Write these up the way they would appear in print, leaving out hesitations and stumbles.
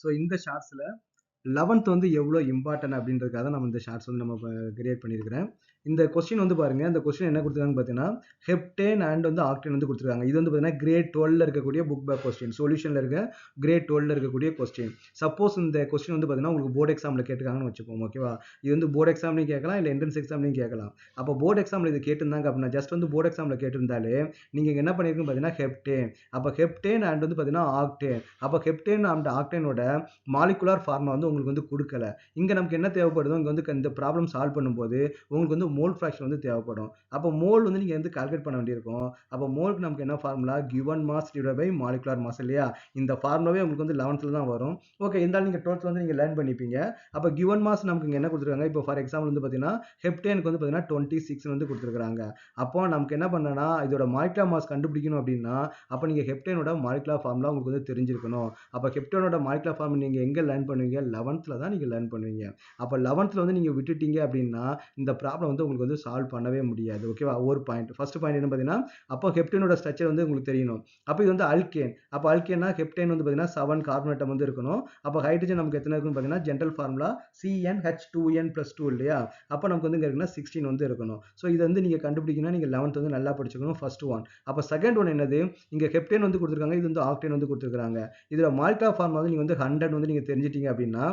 So இந்த ஷார்ட்ஸில் 11th வந்து எவ்வளோ இம்பார்ட்டன்ட் அப்படின்றதுக்காக நம்ம இந்த ஷார்ட்ஸ் வந்து நம்ம கிரியேட் பண்ணியிருக்கிறேன். இந்த கொஸ்டின் வந்து பாருங்க, இந்த கொஸ்டின் என்ன கொடுத்துருக்காங்கன்னு பார்த்தீங்கன்னா ஹெப்டேன் அண்ட் வந்து ஆக்டேன் வந்து கொடுத்துருக்காங்க. இது வந்து பார்த்தீங்கன்னா கிரேட் 12ல இருக்கக்கூடிய புக் பேக் கொஸ்டின், சொல்யூஷனில் இருக்க கிரேட் 12ல இருக்கக்கூடிய கொஸ்டின். சப்போஸ் இந்த கொஸ்டின் வந்து பார்த்தீங்கன்னா உங்களுக்கு போர்டு எக்ஸாமில் கேட்டுருக்காங்கன்னு வச்சுப்போம், ஓகேவா? இது வந்து போர்டு எக்ஸாம்லையும் கேட்கலாம், இல்லை என்ட்ரன்ஸ் எக்ஸாம்லையும் கேட்கலாம். அப்போ போர்டு எக்ஸாமில் இது கேட்டிருந்தாங்க அப்படின்னா ஜஸ்ட் வந்து போர்டு எக்ஸாமில் கேட்டிருந்தாலே நீங்கள் என்ன பண்ணியிருக்குன்னு பார்த்தீங்கன்னா ஹெப்டேன், அப்போ ஹெப்டேன் அண்ட் வந்து பார்த்தீங்கன்னா ஆக்டேன், அப்போ ஹெப்டேன் அண்ட் ஆக்டேனோட மாலிகுலார் ஃபார்முலா வந்து உங்களுக்கு வந்து கொடுக்கல. இங்கே நமக்கு என்ன தேவைப்படுதோ இங்கே வந்து இந்த ப்ராப்ளம் சால்வ் பண்ணும்போது உங்களுக்கு வந்து மோல் ஃப்ராக்ஷன் வந்து தேவைப்படும். அப்போ மோல் வந்து நீங்கள் வந்து கால்குலேட் பண்ண வேண்டியிருக்கும். அப்போ மோலுக்கு நமக்கு என்ன formula, given mass divide by molecular mass இல்லையா? இந்த ஃபார்முலாவே உங்களுக்கு வந்து 11th தான் வரும். ஓகே, இருந்தாலும் நீங்கள் 12th வந்து நீங்கள் லேர்ன் பண்ணிப்பீங்க. அப்போ கிவன் மாஸ் நமக்கு இங்கே என்ன கொடுத்துருக்காங்க, இப்போ ஃபார் எக்ஸாம்பிள் வந்து பார்த்தீங்கன்னா ஹெப்டேனுக்கு வந்து பார்த்தீங்கன்னா 26 வந்து கொடுத்துருக்காங்க. அப்போ நமக்கு என்ன பண்ணனா இதோட மாலிகுலார் மாஸ் கண்டுபிடிக்கணும் அப்படின்னா அப்போ நீங்கள் ஹெப்டேனோட மாலிகுலார் ஃபார்முலா உங்களுக்கு வந்து தெரிஞ்சிருக்கணும். அப்போ ஹெப்டேனோட மாலிகுலார் ஃபார்முலா நீங்கள் எங்கே லேர்ன் பண்ணுவீங்க, 11th தான் நீங்கள் லேர்ன் பண்ணுவீங்க. அப்போ 11th வந்து நீங்கள் விட்டுட்டீங்க அப்படின்னா இந்த ப்ராப்ளம் வந்து உங்களுக்கு வந்து சால்வ் பண்ணவே முடியாது, ஓகேவா? ஒரு பாயிண்ட். ஃபர்ஸ்ட் பாயிண்ட் என்ன பார்த்தீங்கன்னா அப்போ ஹெப்டேனோட ஸ்ட்ரக்சர் வந்து உங்களுக்கு தெரியணும். அப்போ இது வந்து அல்கேன். அப்போ அல்கேன்னா ஹெப்டேன் வந்து பார்த்தீங்கன்னா 7 கார்பன் ஆட்டம் வந்து இருக்கணும். அப்போ ஹைட்ரஜன் நமக்கு எத்தனை இருக்குன்னு பார்த்தீங்கன்னா ஜென்ரல் ஃபார்முலா CnH2n+2 இல்லையா? அப்போ நமக்கு வந்து இங்கே இருக்குன்னா 16 வந்து இருக்கணும். ஸோ இதை வந்து நீங்கள் கண்டுபிடிக்கணும். நீங்கள் 11th வந்து நல்லா படிச்சுக்கணும், ஃபர்ஸ்ட் ஒன். அப்போ செகண்ட் ஒன் என்னது, இங்கே ஹெப்டேன் வந்து கொடுத்துருக்காங்க, இது வந்து ஆக்டேன் வந்து கொடுத்துருக்காங்க. இதில் மாலிகுலார் ஃபார்முலா வந்து நீங்கள் வந்து 100 வந்து நீங்கள் தெரிஞ்சிட்டீங்க அப்படின்னா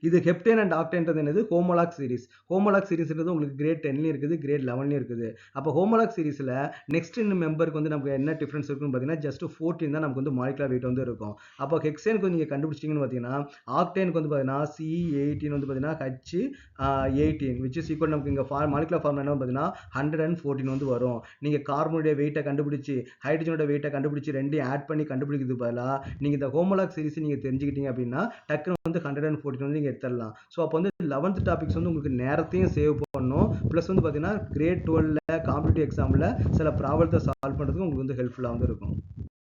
இது ஹெப்டேன் அண்ட் ஆக்டேன்றது என்னது, ஹோமோலாக் சீரிஸ். ஹோமோலாக் சீரிஸ்ன்றது உங்களுக்கு கிரேட் 10லையும் இருக்குது, கிரேட் 11லையும் இருக்குது. அப்போ ஹோமோலாக் சீரிஸில் நெக்ஸ்ட் மெம்பருக்கு வந்து நமக்கு என்ன டிஃபரன்ஸ் இருக்குன்னு பார்த்தீங்கன்னா ஜஸ்ட் 14 தான் நமக்கு வந்து மாலிகுலார் வெயிட் வந்து இருக்கும். அப்போ ஹெக்சேனுக்கு நீங்கள் கண்டுபிடிச்சிங்கன்னு பார்த்தீங்கன்னா ஆக்டேனுக்கு வந்து பார்த்தீங்கன்னா C18 வந்து பார்த்தீங்கன்னா H18 which is equal நமக்கு இங்கே மாலிகுலார் ஃபார்முலா என்ன பார்த்தீங்கன்னா 114 வந்து வரும். நீங்கள் கார்பனுடைய வெயிட்டை கண்டுபிடிச்சி ஹைட்ரஜனோட வெயிட்டை கண்டுபிடிச்சி ரெண்டையும் ஆட் பண்ணி கண்டுபிடிக்கிறதுக்கு பதிலாக நீங்கள் இந்த ஹோமோலாக் சீரிஸ் நீங்கள் தெரிஞ்சுக்கிட்டீங்க அப்படின்னா டக்குனு வந்து 114 வந்து நீங்கள் எடுத்துடலாம். ஸோ அப்போ வந்து 11th டாபிக்ஸ் வந்து உங்களுக்கு நேரத்தையும் சேவ் பண்ணணும், ப்ளஸ் வந்து பார்த்தீங்கன்னா கிரேட் 12ல காம்படிட்டிவ் எக்ஸாமில் சில ப்ராப்ளத்தை சால்வ் பண்ணுறதுக்கு உங்களுக்கு வந்து ஹெல்ப்ஃபுல்லாக வந்து இருக்கும்.